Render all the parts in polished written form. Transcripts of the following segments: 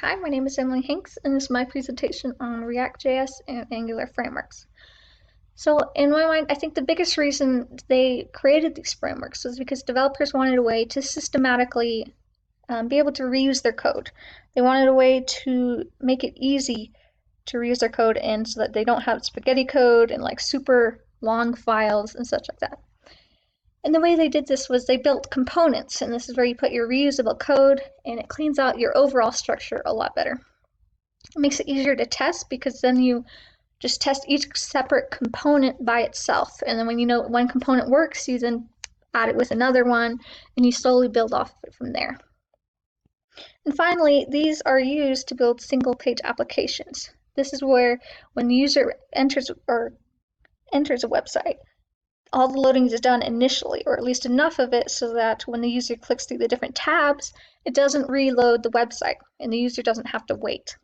Hi, my name is Emily Hanks, and this is my presentation on React.js and Angular frameworks. So, in my mind, I think the biggest reason they created these frameworks was because developers wanted a way to systematically be able to reuse their code. They wanted a way to make it easy to reuse their code, and so that they don't have spaghetti code and like super long files and such like that. And the way they did this was they built components, and this is where you put your reusable code, and it cleans out your overall structure a lot better. It makes it easier to test because then you just test each separate component by itself. And then when you know one component works, you then add it with another one, and you slowly build off of it from there. And finally, these are used to build single-page applications. This is where when the user enters a website, all the loading is done initially, or at least enough of it so that when the user clicks through the different tabs, it doesn't reload the website, and the user doesn't have to wait.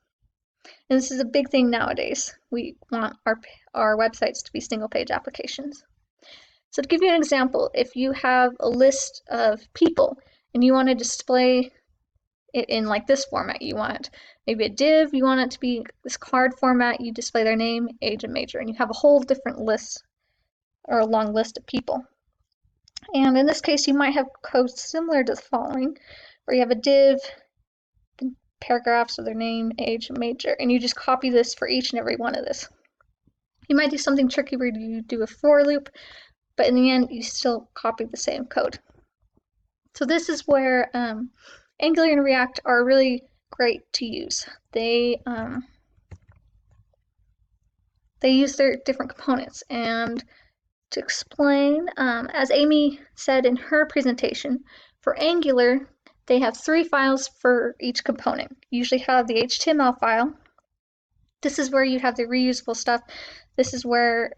And this is a big thing nowadays. We want our websites to be single-page applications. So to give you an example, if you have a list of people and you want to display it in like this format, you want maybe a div, you want it to be this card format, you display their name, age, and major, and you have a whole different list or a long list of people. And in this case, you might have code similar to the following, where you have a div, paragraphs of their name, age, and major, and you just copy this for each and every one of this. You might do something tricky where you do a for loop, but in the end, you still copy the same code. So this is where Angular and React are really great to use. They use their different components, and to explain, as Amy said in her presentation, for Angular, they have 3 files for each component. You usually have the HTML file. This is where you have the reusable stuff. This is where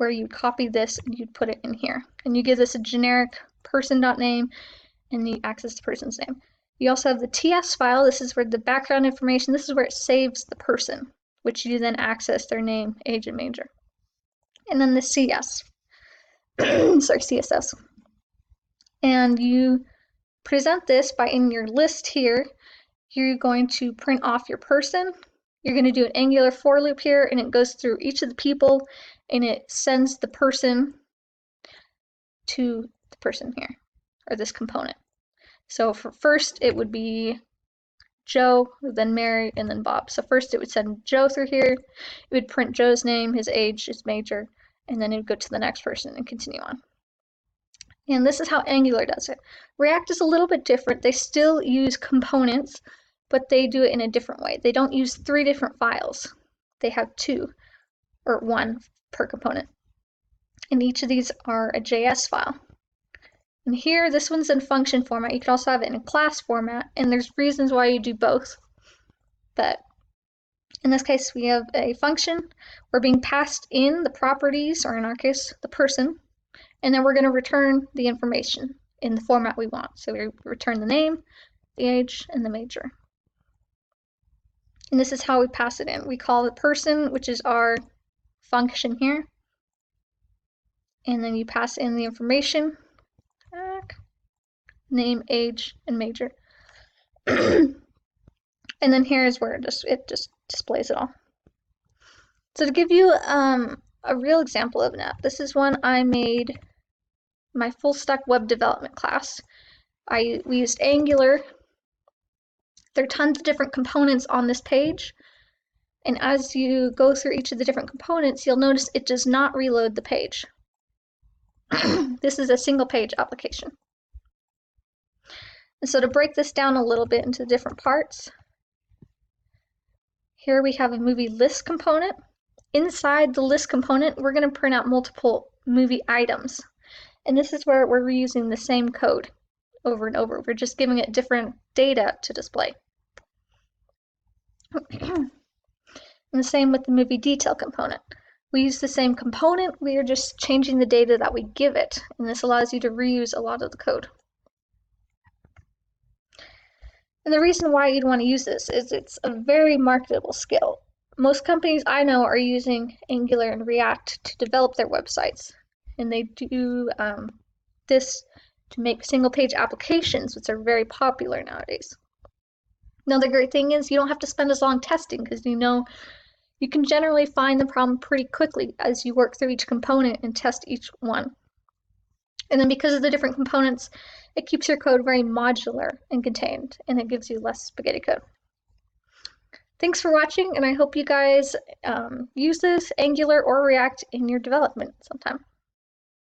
you copy this and you put it in here. And you give this a generic person.name and you access the person's name. You also have the TS file. This is where the background information, this is where it saves the person, which you then access their name, age, and major. And then the CS, sorry, CSS. And you present this by in your list here, you're going to print off your person. You're going to do an Angular for loop here, and it goes through each of the people, and it sends the person to the person here, or this component. So for first, it would be Joe, then Mary, and then Bob. So first it would send Joe through here, it would print Joe's name, his age, his major, and then it would go to the next person and continue on. And this is how Angular does it. React is a little bit different. They still use components, but they do it in a different way. They don't use 3 different files. They have 2, or 1 per component. And each of these are a JS file. And here, this one's in function format. You could also have it in class format, and there's reasons why you do both. But in this case, we have a function. We're being passed in the properties, or in our case, the person, and then we're going to return the information in the format we want. So we return the name, the age, and the major. And this is how we pass it in. We call the person, which is our function here, and then you pass in the information, name, age, and major. And then here is where it just displays it all. So to give you a real example of an app, this is one I made my full stack web development class. We used Angular. There are tons of different components on this page, and as you go through each of the different components, you'll notice it does not reload the page. This is a single page application. And so to break this down a little bit into different parts, here we have a movie list component. Inside the list component, we're going to print out multiple movie items. And this is where we're reusing the same code over and over. We're just giving it different data to display. And the same with the movie detail component. We use the same component, we are just changing the data that we give it, and this allows you to reuse a lot of the code. And the reason why you'd want to use this is it's a very marketable skill. Most companies I know are using Angular and React to develop their websites, and they do this to make single-page applications, which are very popular nowadays. Another great thing is you don't have to spend as long testing because you can generally find the problem pretty quickly as you work through each component and test each one. And then because of the different components, it keeps your code very modular and contained, and it gives you less spaghetti code. Thanks for watching, and I hope you guys use this Angular or React in your development sometime.